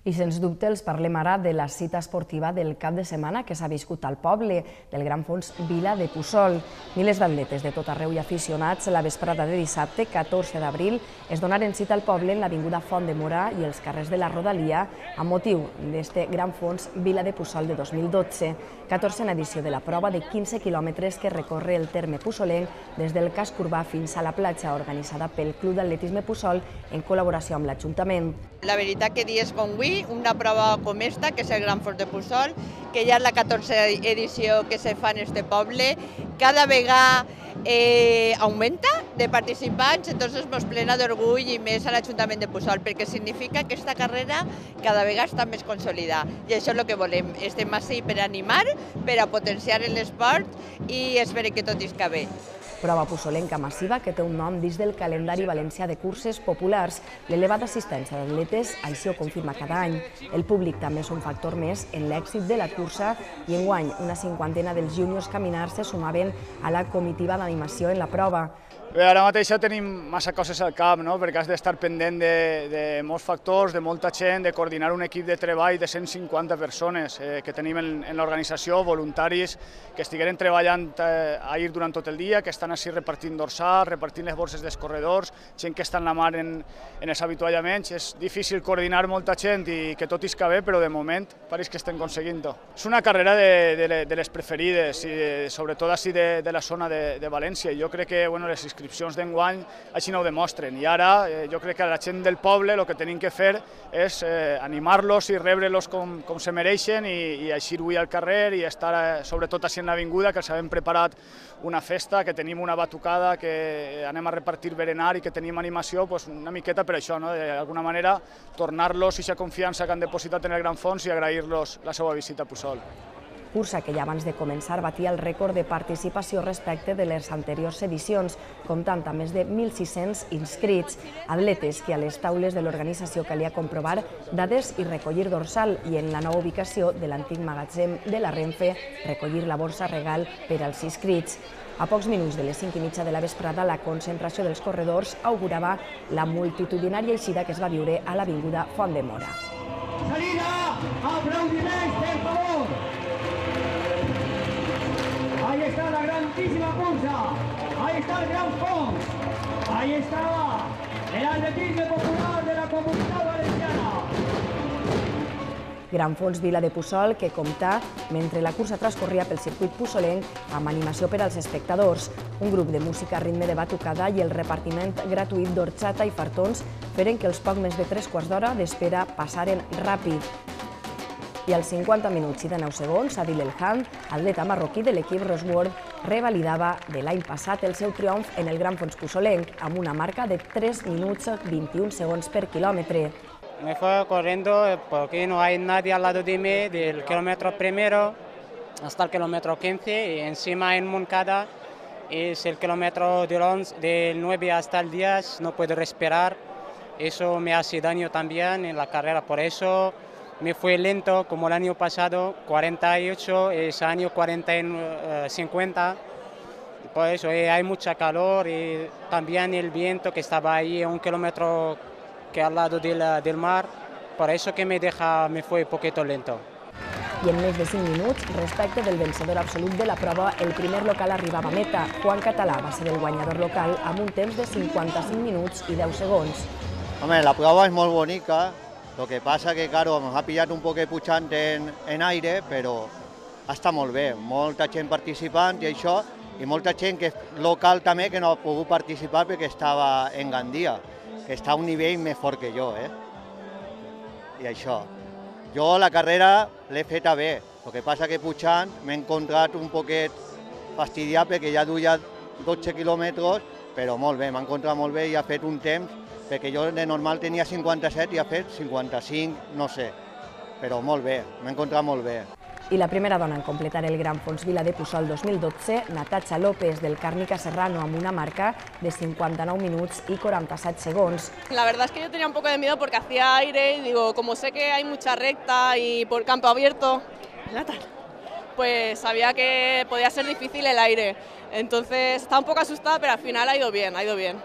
I sens dubte els parlem ara de la cita esportiva del cap de setmana que s'ha viscut al poble, del Gran Fons Vila de Puçol. Milers d'atletes de tot arreu i aficionats la vesprada de dissabte, 14 d'abril, es donaren cita al poble en l'avinguda Font de Mora i els carrers de la Rodalia amb motiu d'este Gran Fons Vila de Puçol de 2012, 14a edició de la prova de 15 quilòmetres que recorre el terme puçolenc des del casc urbà fins a la platja, organitzada pel Club d'Atletisme Puçol en col·laboració amb l'Ajuntament. La veritat que dies com avui, una prova com esta, que és el Gran Fons de Puçol, que ja és la 14a edició que se fa en este poble, cada vegada augmenta de participants, entonces ens plena d'orgull i més a l'Ajuntament de Puçol, perquè significa que aquesta carrera cada vegada està més consolidada. I això és el que volem, estem així per animar, per a potenciar l'esport i esperem que tot isca bé. Prova puçolenca massiva que té un nom dins del calendari valencià de curses populars. L'elevada assistència d'atletes així ho confirma cada any. El públic també és un factor més en l'èxit de la cursa i enguany una cinquantena dels júniors caminars se sumaven a la comitiva d'animació en la prova. Bé, ara mateix tenim massa coses al cap, perquè has d'estar pendent de molts factors, de molta gent, de coordinar un equip de treball de 150 persones que tenim en l'organització, voluntaris que estigueren treballant ahir durant tot el dia, que estan així repartint dorsals, repartint les borses dels corredors, gent que està en la mar en els avituallaments. És difícil coordinar molta gent i que tot isca bé, però de moment pareix que estem aconseguint-ho. És una carrera de les preferides, sobretot així de la zona de València. Jo crec que les inscripcions d'enguany així no ho demostren. I ara jo crec que a la gent del poble el que tenim que fer és animar-los i rebre-los com se mereixen i així avui al carrer i estar sobretot així en l'avinguda, que els hem preparat una festa, que tenim una batucada, que anem a repartir berenar i que tenim animació, una miqueta per això, d'alguna manera tornar-los aquesta confiança que han depositat en el Gran Fons i agrair-los la seva visita a Puçol. Cursa que ja abans de començar batia el rècord de participació respecte de les anteriors edicions, comptant amb més de 1.600 inscrits, atletes que a les taules de l'organització calia comprovar dades i recollir dorsal i en la nova ubicació de l'antic magatzem de la Renfe recollir la borsa regal per als inscrits. A pocs minuts de les 5:30 de la vesprada, la concentració dels corredors augurava la multitudinària eixida que es va viure a l'avinguda Font de Mora. Salida, aplaudiments, per favor. Ahí está la grandísima cursa, ahí está el Gran Fons, ahí está el atletismo popular de la Comunitat Valenciana. Gran Fons Vila de Puçol que compta, mentre la cursa transcorria pel circuit puçolenc, amb animació per als espectadors, un grup de música a ritme de batucada i el repartiment gratuït d'orxata i fartons feren que els poc més de 3 quarts d'hora d'espera passaren ràpid. I als 50 minuts i de 9 segons, Adil Elhan, atleta marroquí de l'equip Roseworld, revalidava de l'any passat el seu triomf en el Gran Fons puçolenc amb una marca de 3 minuts 21 segons per quilòmetre. Me fue corriendo porque no hay nadie al lado de mí, del kilómetro primero hasta el kilómetro 15 y encima en Moncada es el kilómetro del 9 hasta el 10, no puedo respirar. Eso me hace daño también en la carrera, por eso me fue lento como el año pasado, 48, ese año 50. Por eso hay mucha calor y también el viento que estaba ahí a 1 kilómetro que al lado del mar, por eso que me fue un poquito lento. I en més de 5 minuts, respecte del vencedor absolut de la prova, el primer local arribava a meta. Juan Català va ser el guanyador local amb un temps de 55 minuts i 10 segons. Hombre, la prova és molt bonica, lo que pasa que, claro, nos ha pillat un poc pujant en aire, però està molt bé, molta gent participant i això, i molta gent que és local també que no ha pogut participar perquè estava en Gandia, que està a un nivell més fort que jo, I això. Jo la carrera l'he feta bé, el que passa que pujant m'he encontrat un poquet fastidiat perquè ja duia 12 quilòmetres, però molt bé, m'ha encontrat molt bé i ha fet un temps, perquè jo de normal tenia 57 i ha fet 55, no sé, però molt bé, m'he encontrat molt bé. I la primera dona en completar el Gran Fons Vila de Puçol 2012, Natasha López, del Càrnica Serrano, amb una marca de 59 minuts y 47 segundos. La verdad es que yo tenía un poco de miedo porque hacía aire y digo, como sé que hay mucha recta y por campo abierto, pues sabía que podía ser difícil el aire. Entonces estaba un poco asustada, pero al final ha ido bien, ha ido bien.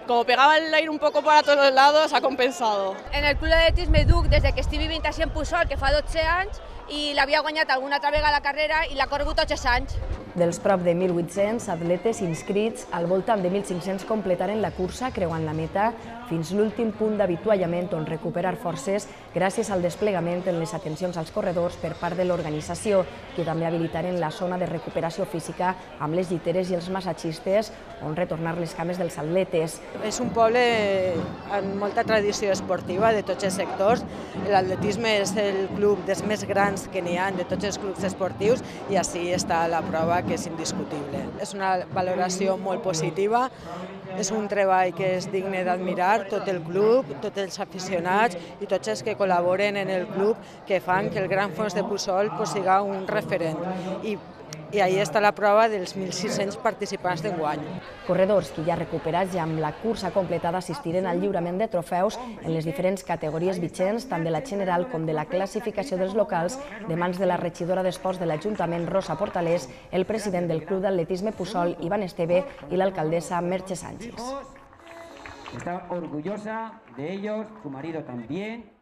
como pegaba el aire un poco para todos los lados, ha compensado. En el Club d'Atletisme duc des que estic vivint així en Puçol, que fa 12 anys, i l'havia guanyat alguna altra vegada a la carrera i l'ha corregut tots els anys. Dels prop de 1.800 atletes inscrits, al voltant de 1.500 completaren la cursa creuant la meta fins l'últim punt d'avituallament on recuperar forces gràcies al desplegament en les atencions als corredors per part de l'organització, que també habilitaren la zona de recuperació física amb les lliteres i els massatgistes on retornar les cames dels atletes. És un poble amb molta tradició esportiva de tots els sectors. L'atletisme és el club dels més grans que n'hi ha de tots els clubs esportius i així està la prova, que és indiscutible. És una valoració molt positiva, és un treball que és digne d'admirar, tot el club, tots els aficionats i tots els que col·laboren en el club, que fan que el Gran Fons de Puçol sigui un referent. I ahí està la prova dels 1.600 participants d'enguany. Corredors que ja recuperats i amb la cursa completada assistiren al lliurament de trofeus en les diferents categories vigents, tant de la general com de la classificació dels locals, de mans de la regidora d'Esports de l'Ajuntament, Rosa Portalés, el president del Club d'Atletisme Puçol, Ivan Esteve, i l'alcaldessa Merche Sánchez. Está orgullosa de ellos, su marido también.